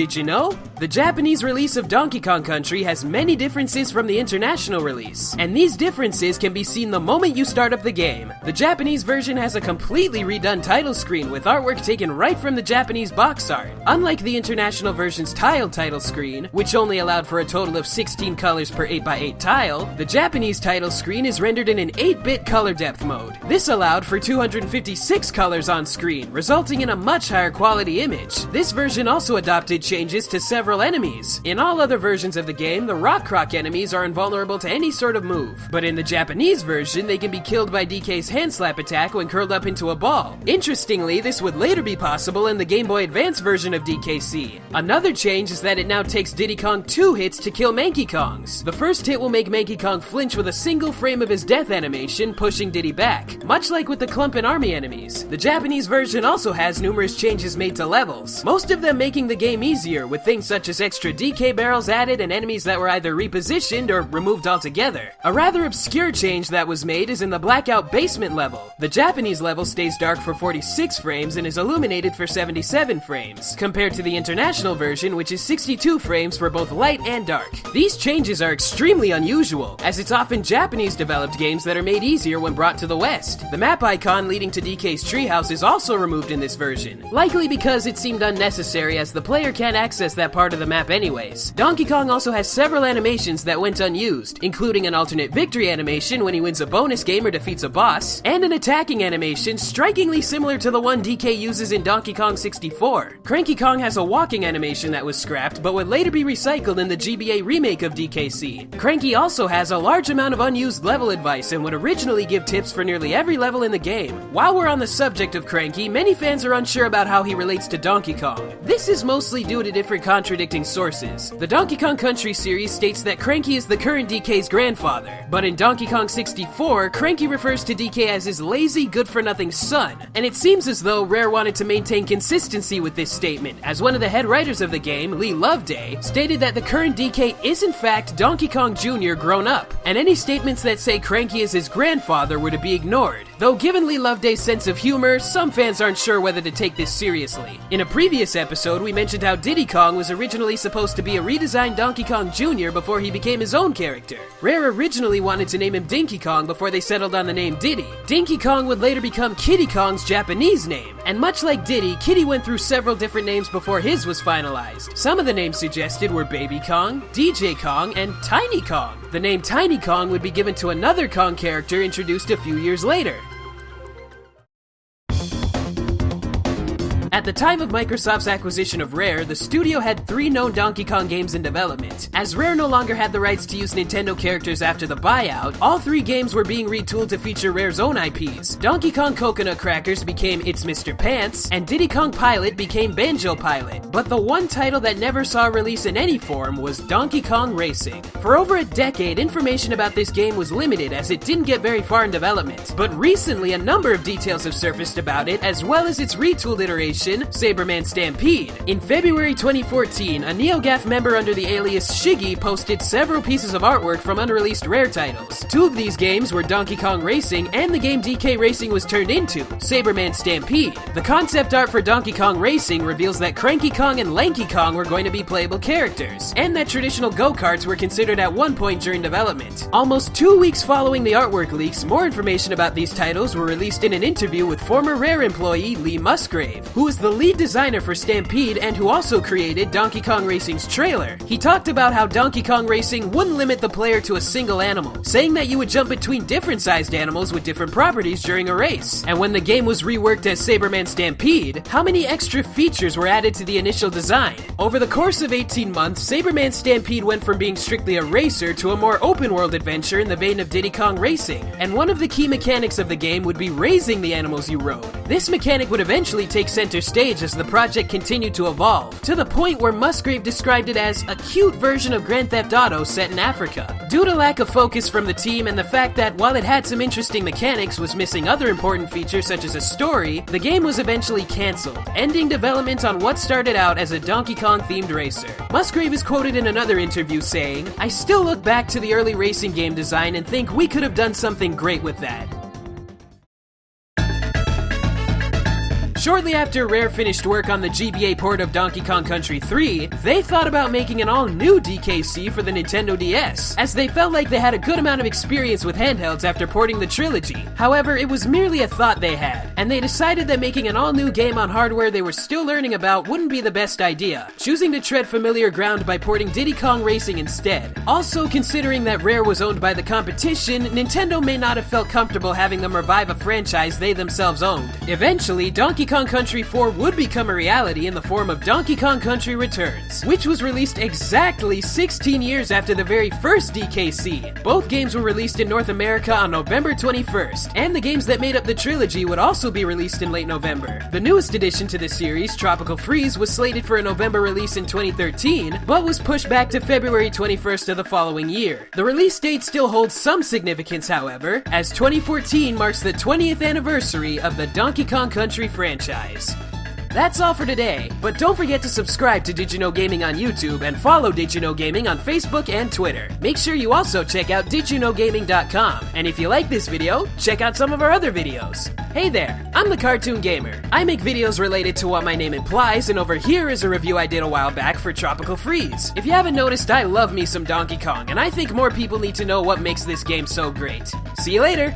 Did you know? The Japanese release of Donkey Kong Country has many differences from the international release, and these differences can be seen the moment you start up the game. The Japanese version has a completely redone title screen with artwork taken right from the Japanese box art. Unlike the international version's tiled title screen, which only allowed for a total of 16 colors per 8x8 tile, the Japanese title screen is rendered in an 8-bit color depth mode. This allowed for 256 colors on screen, resulting in a much higher quality image. This version also adopted changes to several enemies. In all other versions of the game, the Rock Croc enemies are invulnerable to any sort of move, but in the Japanese version, they can be killed by DK's hand slap attack when curled up into a ball. Interestingly, this would later be possible in the Game Boy Advance version of DKC. Another change is that it now takes Diddy Kong 2 hits to kill Manky Kongs. The first hit will make Manky Kong flinch with a single frame of his death animation, pushing Diddy back, much like with the Clump and Army enemies. The Japanese version also has numerous changes made to levels, most of them making the game easier, with things such as extra DK barrels added and enemies that were either repositioned or removed altogether. A rather obscure change that was made is in the Blackout Basement level. The Japanese level stays dark for 46 frames and is illuminated for 77 frames, compared to the international version, which is 62 frames for both light and dark. These changes are extremely unusual, as it's often Japanese developed games that are made easier when brought to the West. The map icon leading to DK's treehouse is also removed in this version, likely because it seemed unnecessary as the player can't access that part of the map anyways. Donkey Kong also has several animations that went unused, including an alternate victory animation when he wins a bonus game or defeats a boss, and an attacking animation strikingly similar to the one DK uses in Donkey Kong 64. Cranky Kong has a walking animation that was scrapped but would later be recycled in the GBA remake of DKC. Cranky also has a large amount of unused level advice and would originally give tips for nearly every level in the game. While we're on the subject of Cranky, many fans are unsure about how he relates to Donkey Kong. This is mostly due to different contradicting sources. The Donkey Kong Country series states that Cranky is the current DK's grandfather, but in Donkey Kong 64, Cranky refers to DK as his lazy, good-for-nothing son, and it seems as though Rare wanted to maintain consistency with this statement, as one of the head writers of the game, Lee Loveday, stated that the current DK is in fact Donkey Kong Jr. grown up, and any statements that say Cranky is his grandfather were to be ignored. Though given Lee Loveday's sense of humor, some fans aren't sure whether to take this seriously. In a previous episode, we mentioned how Diddy Kong was originally supposed to be a redesigned Donkey Kong Jr. before he became his own character. Rare originally wanted to name him Dinky Kong before they settled on the name Diddy. Dinky Kong would later become Kiddy Kong's Japanese name, and much like Diddy, Kiddy went through several different names before his was finalized. Some of the names suggested were Baby Kong, DJ Kong, and Tiny Kong. The name Tiny Kong would be given to another Kong character introduced a few years later. At the time of Microsoft's acquisition of Rare, the studio had 3 known Donkey Kong games in development. As Rare no longer had the rights to use Nintendo characters after the buyout, all 3 games were being retooled to feature Rare's own IPs. Donkey Kong Coconut Crackers became It's Mr. Pants, and Diddy Kong Pilot became Banjo Pilot. But the one title that never saw a release in any form was Donkey Kong Racing. For over a decade, information about this game was limited as it didn't get very far in development. But recently, a number of details have surfaced about it, as well as its retooled iteration, Saberman Stampede. In February 2014, a NeoGAF member under the alias Shiggy posted several pieces of artwork from unreleased Rare titles. 2 of these games were Donkey Kong Racing and the game DK Racing was turned into, Saberman Stampede. The concept art for Donkey Kong Racing reveals that Cranky Kong and Lanky Kong were going to be playable characters, and that traditional go-karts were considered at one point during development. Almost 2 weeks following the artwork leaks, more information about these titles were released in an interview with former Rare employee Lee Musgrave, who is the lead designer for Stampede and who also created Donkey Kong Racing's trailer. He talked about how Donkey Kong Racing wouldn't limit the player to a single animal, saying that you would jump between different sized animals with different properties during a race. And when the game was reworked as Saberman Stampede, how many extra features were added to the initial design? Over the course of 18 months, Saberman Stampede went from being strictly a racer to a more open world adventure in the vein of Diddy Kong Racing, and one of the key mechanics of the game would be raising the animals you rode. This mechanic would eventually take center stage as the project continued to evolve, to the point where Musgrave described it as a cute version of Grand Theft Auto set in Africa. Due to lack of focus from the team and the fact that while it had some interesting mechanics, was missing other important features such as a story, the game was eventually cancelled, ending development on what started out as a Donkey Kong themed racer. Musgrave is quoted in another interview saying, "I still look back to the early racing game design and think we could have done something great with that." Shortly after Rare finished work on the GBA port of Donkey Kong Country 3, they thought about making an all-new DKC for the Nintendo DS, as they felt like they had a good amount of experience with handhelds after porting the trilogy. However, it was merely a thought they had, and they decided that making an all-new game on hardware they were still learning about wouldn't be the best idea, choosing to tread familiar ground by porting Diddy Kong Racing instead. Also, considering that Rare was owned by the competition, Nintendo may not have felt comfortable having them revive a franchise they themselves owned. Eventually, Donkey Kong Country 4 would become a reality in the form of Donkey Kong Country Returns, which was released exactly 16 years after the very first DKC. Both games were released in North America on November 21st, and the games that made up the trilogy would also be released in late November. The newest addition to the series, Tropical Freeze, was slated for a November release in 2013, but was pushed back to February 21st of the following year. The release date still holds some significance, however, as 2014 marks the 20th anniversary of the Donkey Kong Country franchise. That's all for today, but don't forget to subscribe to DidYouKnowGaming on YouTube and follow DidYouKnowGaming on Facebook and Twitter. Make sure you also check out DidYouKnowGaming.com, and if you like this video, check out some of our other videos. Hey there, I'm TheCartoonGamer. I make videos related to what my name implies, and over here is a review I did a while back for Tropical Freeze. If you haven't noticed, I love me some Donkey Kong, and I think more people need to know what makes this game so great. See you later!